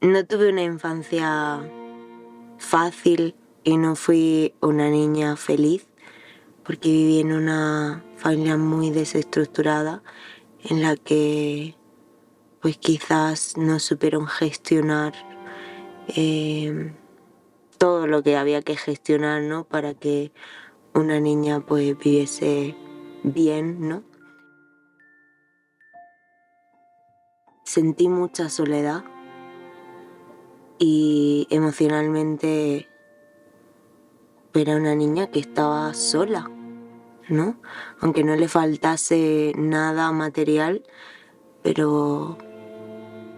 No tuve una infancia fácil y no fui una niña feliz porque viví en una familia muy desestructurada en la que pues quizás no supieron gestionar todo lo que había que gestionar, ¿no? Para que una niña pues viviese bien, ¿no? Sentí mucha soledad y emocionalmente era una niña que estaba sola, ¿no? Aunque no le faltase nada material, pero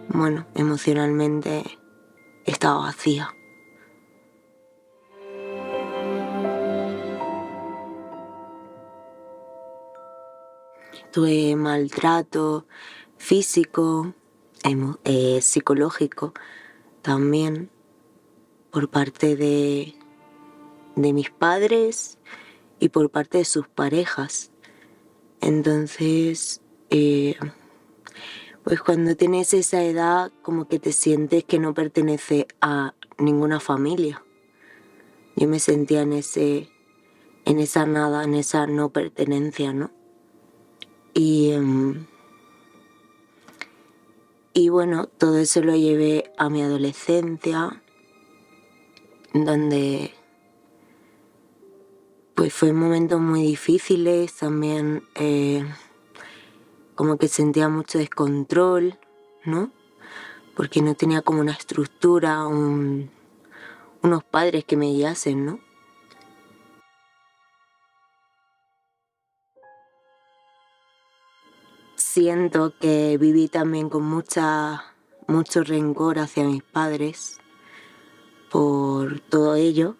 bueno, emocionalmente estaba vacía. Tuve maltrato físico, psicológico también por parte de mis padres y por parte de sus parejas. Entonces, pues cuando tienes esa edad como que te sientes que no perteneces a ninguna familia. Yo me sentía en esa nada, en esa no pertenencia, ¿no? Y bueno, todo eso lo llevé a mi adolescencia, donde pues fue momentos muy difíciles, también como que sentía mucho descontrol, ¿no? Porque no tenía como una estructura, unos padres que me guiasen, ¿no? Siento que viví también con mucho rencor hacia mis padres por todo ello,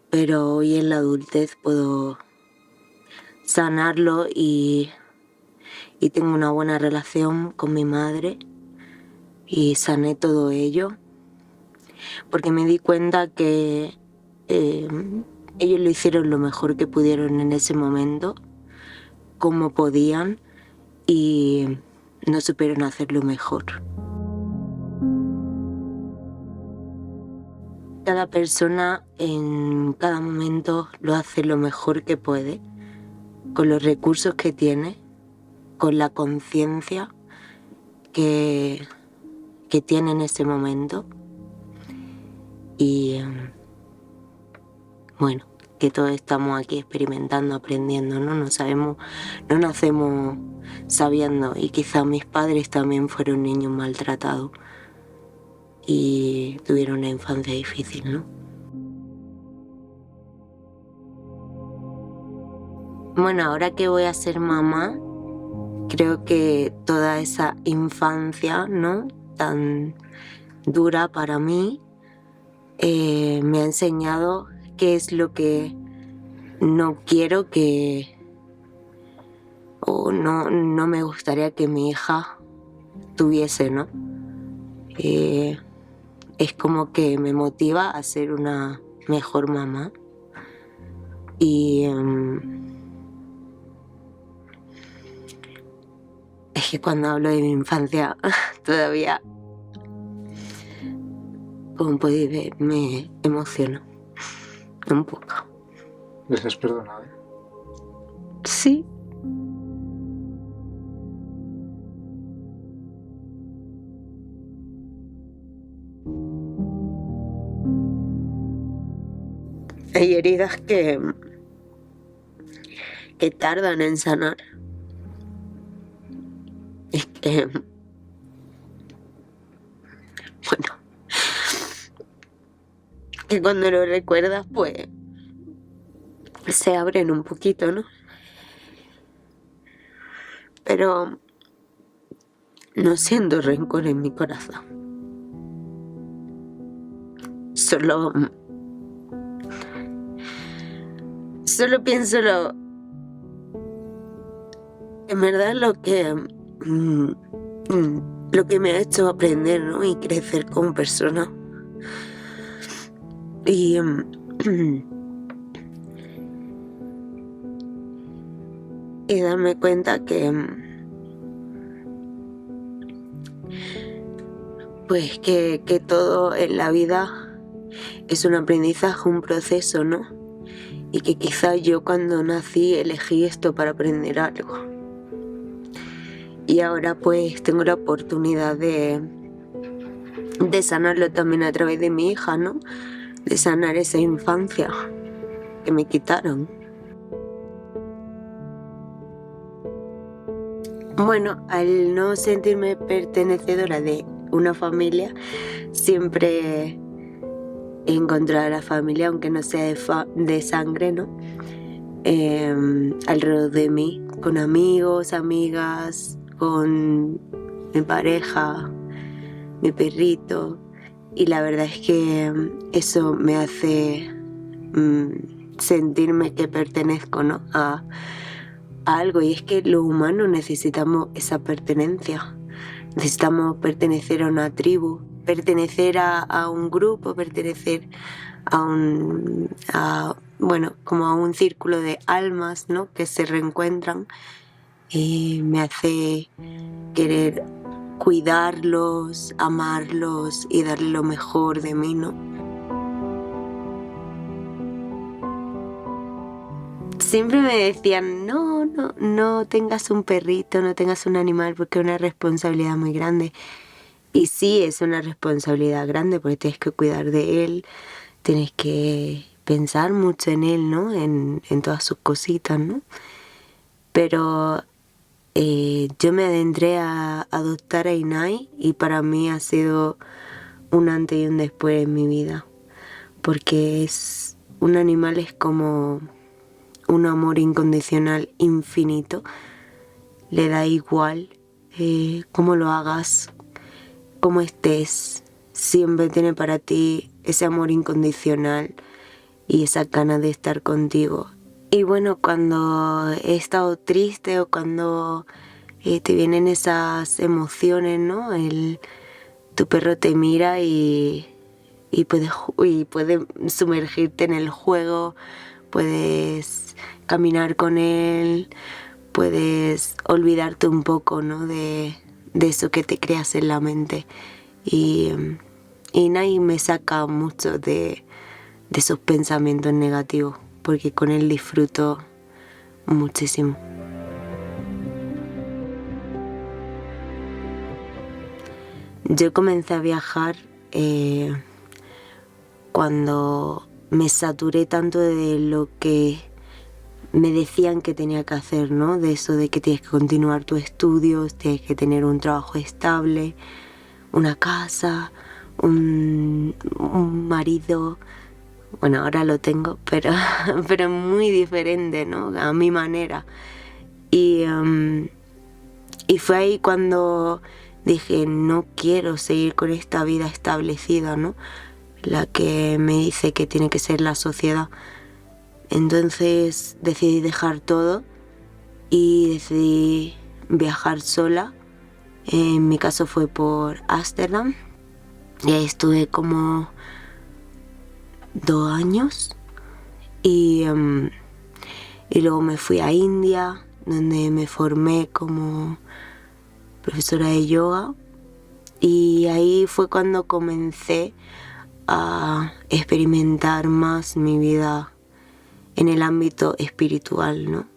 pero hoy en la adultez puedo sanarlo y tengo una buena relación con mi madre y sané todo ello porque me di cuenta que eh, ellos lo hicieron lo mejor que pudieron en ese momento, como podían, y no supieron hacerlo mejor. Cada persona en cada momento lo hace lo mejor que puede, con los recursos que tiene, con la conciencia que tiene en ese momento. Y bueno, que todos estamos aquí experimentando, aprendiendo, ¿no? No nacemos sabiendo, y quizás mis padres también fueron niños maltratados y tuvieron una infancia difícil, ¿no? Bueno, ahora que voy a ser mamá, creo que toda esa infancia, ¿no?, tan dura para mí, me ha enseñado qué es lo que no quiero o no me gustaría que mi hija tuviese, ¿no? Es como que me motiva a ser una mejor mamá. Y es que cuando hablo de mi infancia todavía, como podéis ver, me emociono un poco. ¿Deseas perdonar? Sí. Hay heridas que tardan en sanar. Es que, bueno, que cuando lo recuerdas, pues se abren un poquito, ¿no? Pero no siento rencor en mi corazón. Solo pienso en verdad lo que me ha hecho aprender, ¿no?, y crecer como persona. Y y darme cuenta que pues que todo en la vida es un aprendizaje, un proceso, ¿no? Y que quizás yo cuando nací elegí esto para aprender algo. Y ahora pues tengo la oportunidad de sanarlo también a través de mi hija, ¿no? De sanar esa infancia que me quitaron. Bueno, al no sentirme pertenecedora de una familia, siempre he encontrado a la familia, aunque no sea de sangre, ¿no? Alrededor de mí, con amigos, amigas, con mi pareja, mi perrito. Y la verdad es que eso me hace sentirme que pertenezco, ¿no? a algo. Y es que los humanos necesitamos esa pertenencia. Necesitamos pertenecer a una tribu, pertenecer a un grupo, pertenecer bueno, como a un círculo de almas, ¿no? Que se reencuentran. Y me hace querer cuidarlos, amarlos y darle lo mejor de mí, ¿no? Siempre me decían, no tengas un perrito, no tengas un animal porque es una responsabilidad muy grande. Y sí, es una responsabilidad grande porque tienes que cuidar de él, tienes que pensar mucho en él, ¿no? En todas sus cositas, ¿no? Pero yo me adentré a adoptar a Inai y para mí ha sido un antes y un después en mi vida. Porque un animal es como un amor incondicional infinito. Le da igual cómo lo hagas, cómo estés. Siempre tiene para ti ese amor incondicional y esa ganas de estar contigo. Y bueno, cuando he estado triste o cuando te vienen esas emociones, ¿no? Tu perro te mira y puede sumergirte en el juego, puedes caminar con él, puedes olvidarte un poco, ¿no? de eso que te creas en la mente. Y Nai me saca mucho de esos pensamientos negativos, porque con él disfruto muchísimo. Yo comencé a viajar cuando me saturé tanto de lo que me decían que tenía que hacer, ¿no? De eso de que tienes que continuar tus estudios, tienes que tener un trabajo estable, una casa, un marido. Bueno, ahora lo tengo, pero muy diferente, ¿no? A mi manera. Y fue ahí cuando dije, no quiero seguir con esta vida establecida, ¿no? La que me dice que tiene que ser la sociedad. Entonces decidí dejar todo y decidí viajar sola. En mi caso fue por Ámsterdam. Y ahí estuve como 2 años. Y luego me fui a India, donde me formé como profesora de yoga. Y ahí fue cuando comencé a experimentar más mi vida en el ámbito espiritual, ¿no?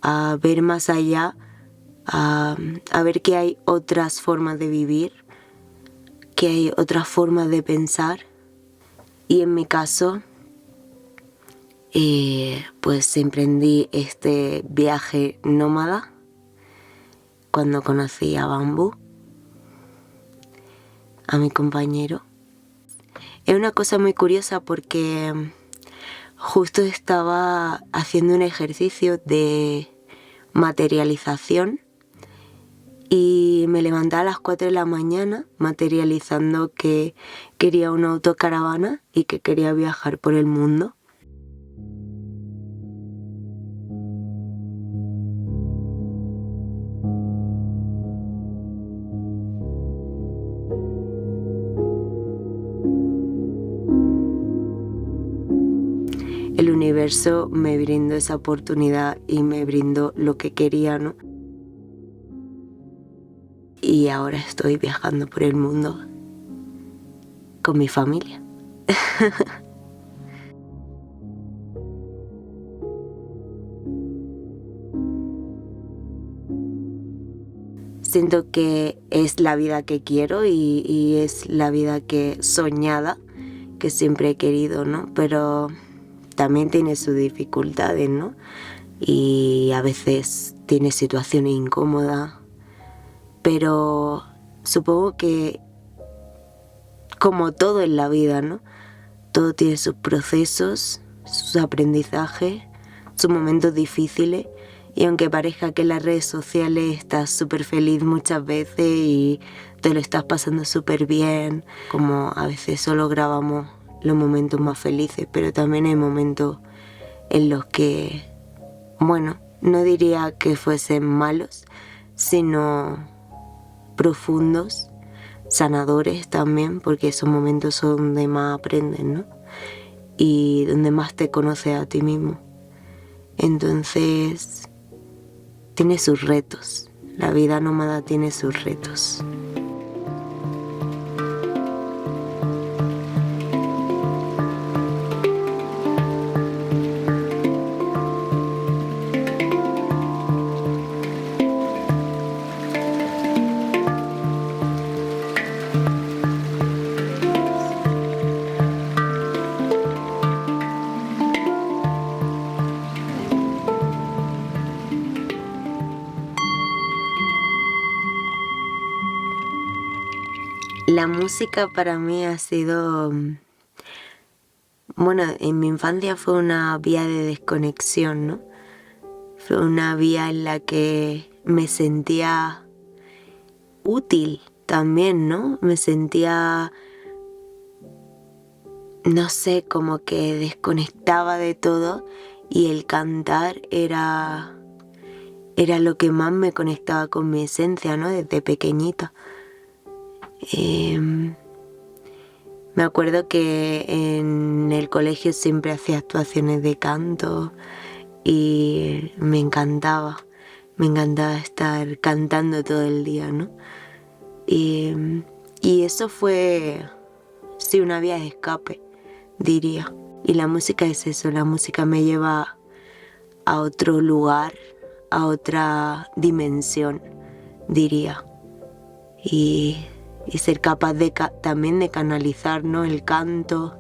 A ver más allá, a ver que hay otras formas de vivir, que hay otras formas de pensar. Y en mi caso, pues emprendí este viaje nómada cuando conocí a Bambú, a mi compañero. Es una cosa muy curiosa porque justo estaba haciendo un ejercicio de materialización y me levantaba a las 4 de la mañana materializando que quería una autocaravana y que quería viajar por el mundo. El universo me brindó esa oportunidad y me brindó lo que quería, ¿no? Y ahora estoy viajando por el mundo con mi familia. Siento que es la vida que quiero y es la vida que soñada, que siempre he querido, ¿no? Pero también tiene sus dificultades, ¿no? Y a veces tiene situaciones incómodas, pero supongo que como todo en la vida, ¿no? Todo tiene sus procesos, sus aprendizajes, sus momentos difíciles. Y aunque parezca que en las redes sociales estás súper feliz muchas veces y te lo estás pasando súper bien, como a veces solo grabamos los momentos más felices, pero también hay momentos en los que, bueno, no diría que fuesen malos, sino profundos, sanadores también, porque esos momentos son donde más aprendes, ¿no? Y donde más te conoces a ti mismo. Entonces, tiene sus retos. La vida nómada tiene sus retos. La música para mí ha sido, bueno, en mi infancia fue una vía de desconexión, ¿no? Fue una vía en la que me sentía útil también, ¿no? Me sentía, no sé, como que desconectaba de todo y el cantar era lo que más me conectaba con mi esencia, ¿no? Desde pequeñita. Me acuerdo que en el colegio siempre hacía actuaciones de canto y me encantaba estar cantando todo el día, ¿no? Y eso fue, sí, una vía de escape, diría. Y la música es eso, la música me lleva a otro lugar, a otra dimensión, diría. Y ser capaz de también de canalizar, ¿no? El canto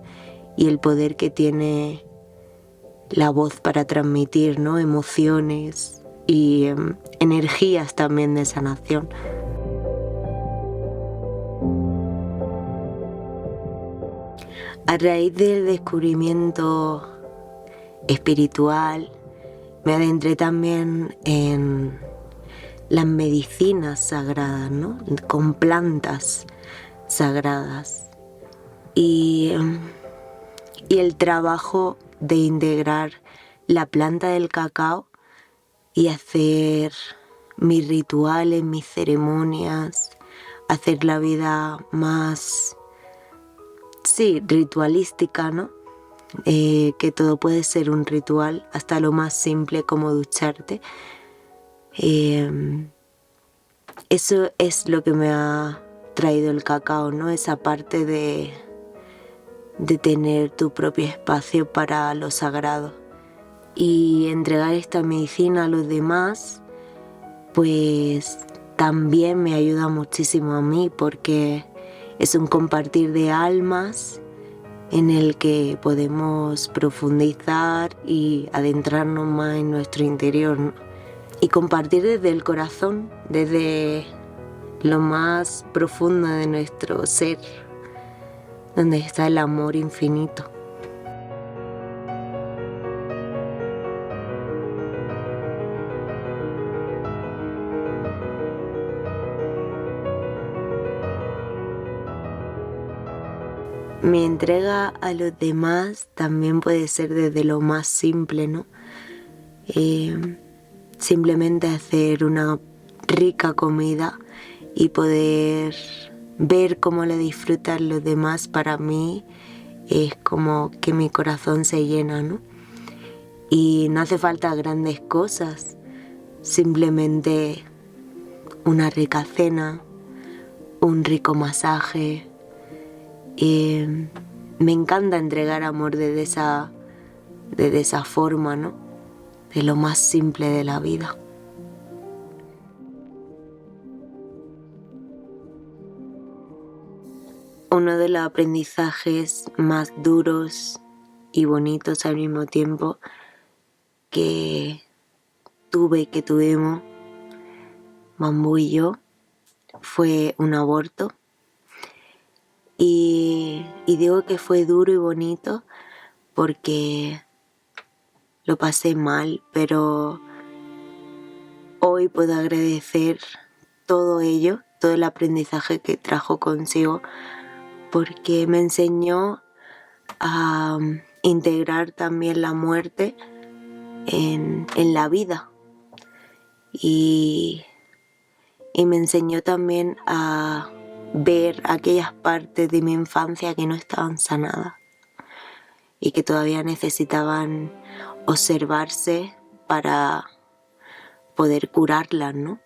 y el poder que tiene la voz para transmitir, ¿no? Emociones y energías también de sanación. A raíz del descubrimiento espiritual, me adentré también en las medicinas sagradas, ¿no? Con plantas sagradas. Y el trabajo de integrar la planta del cacao y hacer mis rituales, mis ceremonias, hacer la vida más, sí, ritualística, ¿no? Que todo puede ser un ritual, hasta lo más simple como ducharte. Eso es lo que me ha traído el cacao, ¿no? Esa parte de tener tu propio espacio para lo sagrado. Y entregar esta medicina a los demás, pues también me ayuda muchísimo a mí, porque es un compartir de almas en el que podemos profundizar y adentrarnos más en nuestro interior, ¿no? Y compartir desde el corazón, desde lo más profundo de nuestro ser, donde está el amor infinito. Mi entrega a los demás también puede ser desde lo más simple, ¿no? Simplemente hacer una rica comida y poder ver cómo la disfrutan los demás, para mí es como que mi corazón se llena, ¿no? Y no hace falta grandes cosas, simplemente una rica cena, un rico masaje, Me encanta entregar amor desde esa forma, ¿no? De lo más simple de la vida. Uno de los aprendizajes más duros y bonitos al mismo tiempo que tuvimos Bambú y yo fue un aborto. Y digo que fue duro y bonito porque lo pasé mal, pero hoy puedo agradecer todo ello, todo el aprendizaje que trajo consigo, porque me enseñó a integrar también la muerte en la vida y me enseñó también a ver aquellas partes de mi infancia que no estaban sanadas y que todavía necesitaban observarse para poder curarlas, ¿no?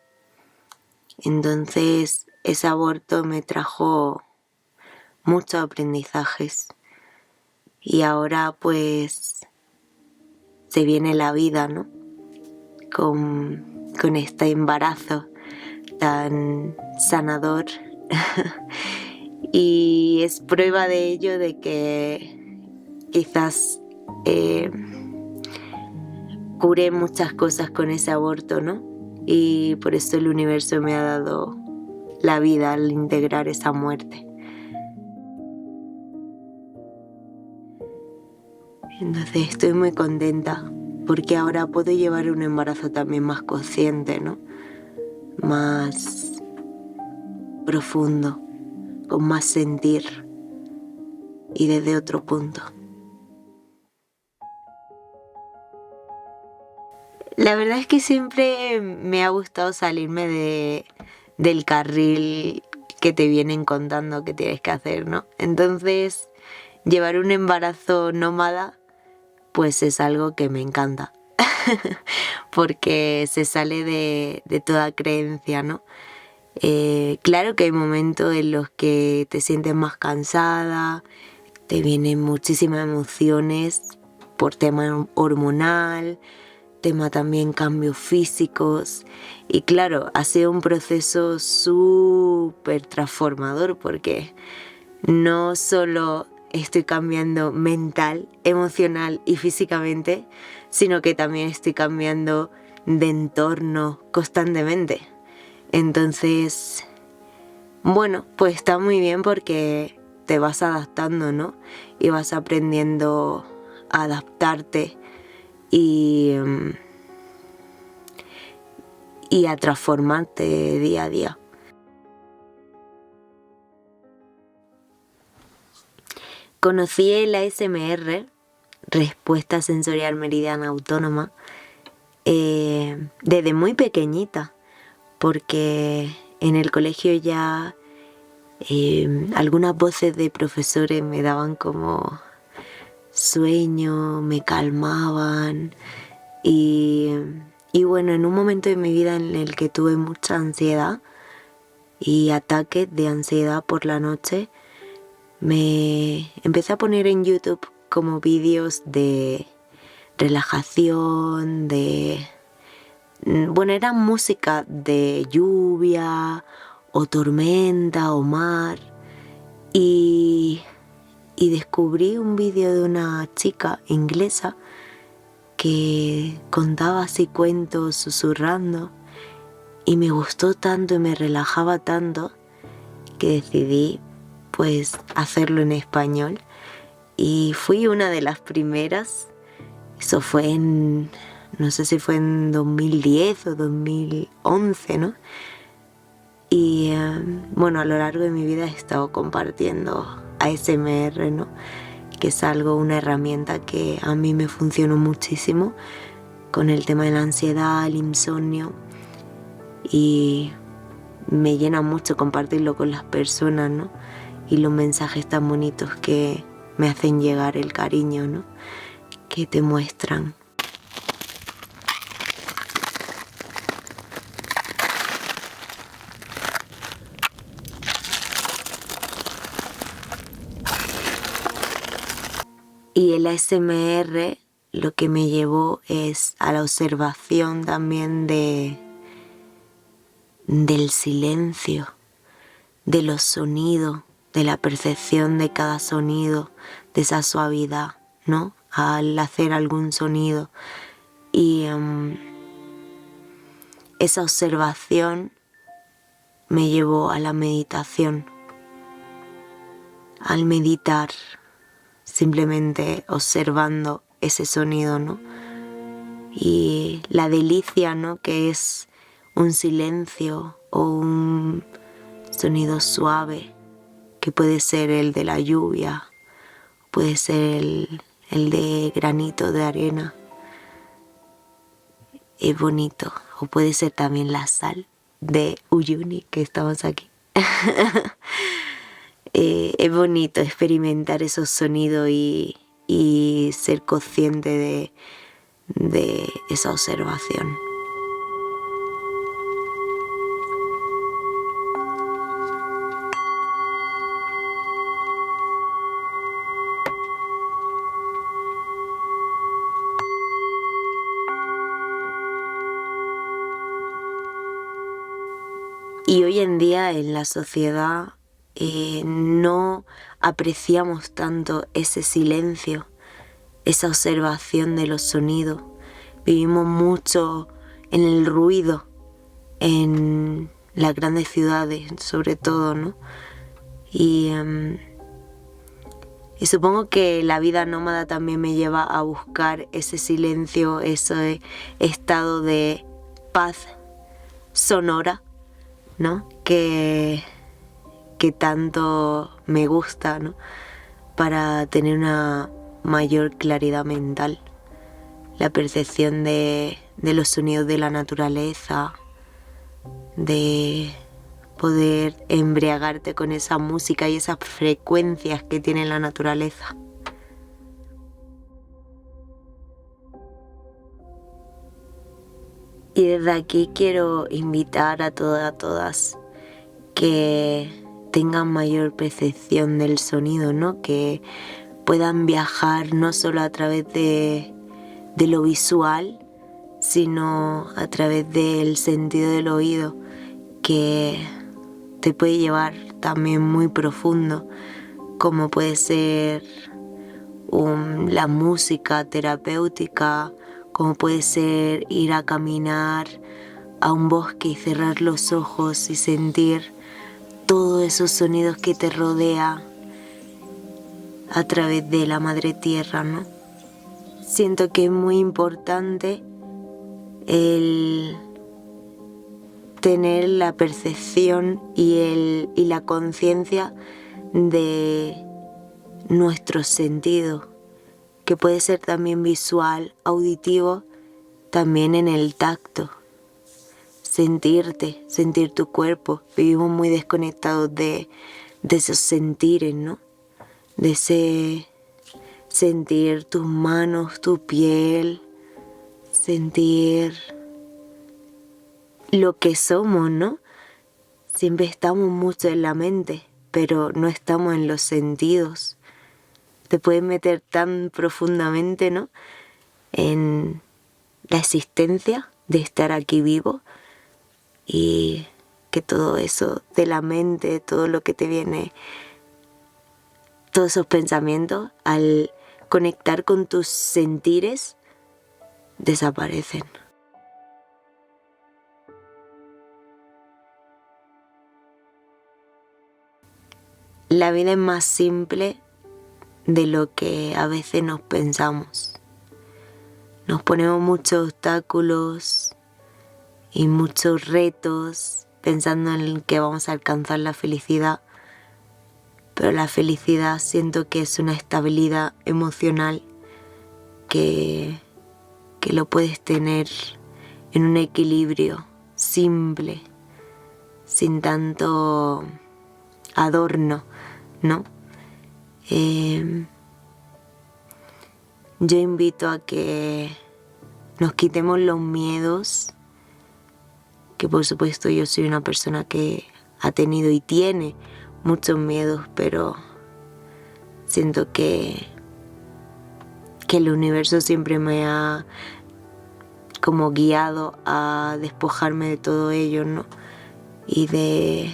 Entonces ese aborto me trajo muchos aprendizajes y ahora pues se viene la vida, ¿no? Con este embarazo tan sanador y es prueba de ello de que quizás curé muchas cosas con ese aborto, ¿no? Y por eso el universo me ha dado la vida al integrar esa muerte. Entonces estoy muy contenta porque ahora puedo llevar un embarazo también más consciente, ¿no? Más profundo, con más sentir y desde otro punto. La verdad es que siempre me ha gustado salirme del carril que te vienen contando que tienes que hacer, ¿no? Entonces, llevar un embarazo nómada, pues es algo que me encanta, porque se sale de toda creencia, ¿no? Claro que hay momentos en los que te sientes más cansada, te vienen muchísimas emociones por tema hormonal, tema también cambios físicos y claro, ha sido un proceso súper transformador porque no solo estoy cambiando mental, emocional y físicamente, sino que también estoy cambiando de entorno constantemente. Entonces, bueno, pues está muy bien porque te vas adaptando, ¿no? Y vas aprendiendo a adaptarte y a transformarte día a día. Conocí el ASMR, Respuesta Sensorial Meridiana Autónoma, desde muy pequeñita, porque en el colegio ya algunas voces de profesores me daban como sueño, me calmaban y bueno, en un momento de mi vida en el que tuve mucha ansiedad y ataques de ansiedad por la noche, me empecé a poner en YouTube como vídeos de relajación, bueno, era música de lluvia o tormenta o mar y descubrí un vídeo de una chica inglesa que contaba así cuentos susurrando y me gustó tanto y me relajaba tanto que decidí pues hacerlo en español y fui una de las primeras. Eso fue no sé si fue en 2010 o 2011, ¿no? Y bueno, a lo largo de mi vida he estado compartiendo ASMR, ¿no? Que es una herramienta que a mí me funcionó muchísimo con el tema de la ansiedad, el insomnio y me llena mucho compartirlo con las personas, ¿no? Y los mensajes tan bonitos que me hacen llegar, el cariño, ¿no? Que te muestran. Y el ASMR lo que me llevó es a la observación también del silencio, de los sonidos, de la percepción de cada sonido, de esa suavidad, ¿no? Al hacer algún sonido. Y esa observación me llevó a la meditación. Al meditar, simplemente observando ese sonido, ¿no? Y la delicia, ¿no? Que es un silencio o un sonido suave, que puede ser el de la lluvia, puede ser el de granito de arena. Es bonito. O puede ser también la sal de Uyuni, que estamos aquí. Es bonito experimentar esos sonidos y ser consciente de esa observación. Y hoy en día en la sociedad no apreciamos tanto ese silencio, esa observación de los sonidos. Vivimos mucho en el ruido, en las grandes ciudades sobre todo, ¿no? Y supongo que la vida nómada también me lleva a buscar ese silencio, ese estado de paz sonora, ¿no? Que tanto me gusta, ¿no? Para tener una mayor claridad mental, la percepción de los sonidos de la naturaleza, de poder embriagarte con esa música y esas frecuencias que tiene la naturaleza. Y desde aquí quiero invitar a todas que tengan mayor percepción del sonido, ¿no? Que puedan viajar no solo a través de lo visual, sino a través del sentido del oído, que te puede llevar también muy profundo, como puede ser la música terapéutica, como puede ser ir a caminar a un bosque y cerrar los ojos y sentir todos esos sonidos que te rodea a través de la madre tierra, ¿no? Siento que es muy importante el tener la percepción y la conciencia de nuestros sentidos, que puede ser también visual, auditivo, también en el tacto. Sentirte, sentir tu cuerpo. Vivimos muy desconectados de esos sentires, ¿no? De ese sentir tus manos, tu piel, sentir lo que somos, ¿no? Siempre estamos mucho en la mente, pero no estamos en los sentidos. Te puedes meter tan profundamente, ¿no? En la existencia de estar aquí vivo y que todo eso de la mente, todo lo que te viene, todos esos pensamientos, al conectar con tus sentires, desaparecen. La vida es más simple de lo que a veces nos pensamos. Nos ponemos muchos obstáculos y muchos retos pensando en que vamos a alcanzar la felicidad, pero la felicidad siento que es una estabilidad emocional que lo puedes tener en un equilibrio simple, sin tanto adorno, ¿no? Yo invito a que nos quitemos los miedos, que por supuesto yo soy una persona que ha tenido y tiene muchos miedos, pero siento que que el universo siempre me ha como guiado a despojarme de todo ello, ¿no? Y de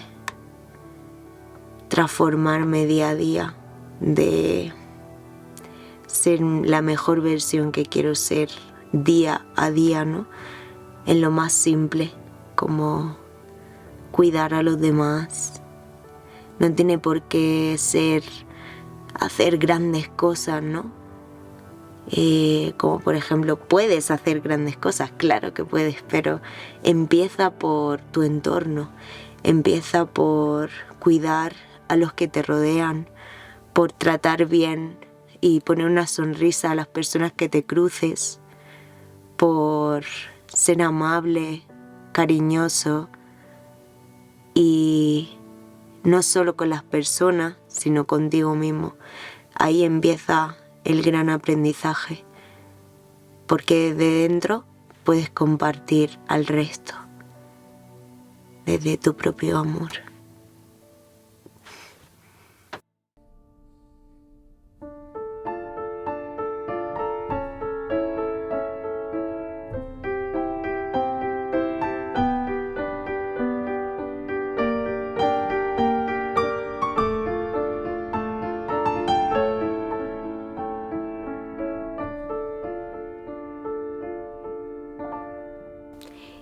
transformarme día a día, de ser la mejor versión que quiero ser día a día, ¿no? En lo más simple, como cuidar a los demás. No tiene por qué ser hacer grandes cosas, ¿no? Como por ejemplo, puedes hacer grandes cosas, claro que puedes, pero empieza por tu entorno, empieza por cuidar a los que te rodean, por tratar bien y poner una sonrisa a las personas que te cruces, por ser amable, cariñoso y no solo con las personas, sino contigo mismo. Ahí empieza el gran aprendizaje, porque desde dentro puedes compartir al resto, desde tu propio amor.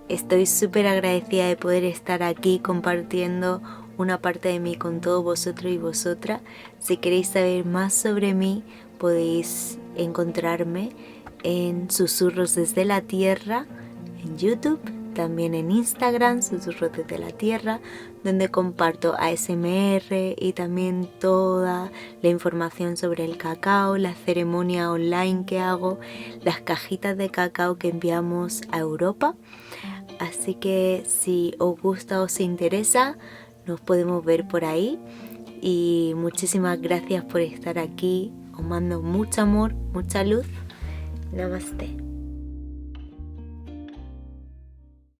Estoy súper agradecida de poder estar aquí compartiendo una parte de mí con todos vosotros y vosotras. Si queréis saber más sobre mí, podéis encontrarme en Susurros desde la Tierra, en YouTube, también en Instagram, Susurros desde la Tierra, donde comparto ASMR y también toda la información sobre el cacao, la ceremonia online que hago, las cajitas de cacao que enviamos a Europa. Así que si os gusta o os interesa, nos podemos ver por ahí. Y muchísimas gracias por estar aquí. Os mando mucho amor, mucha luz. Namaste.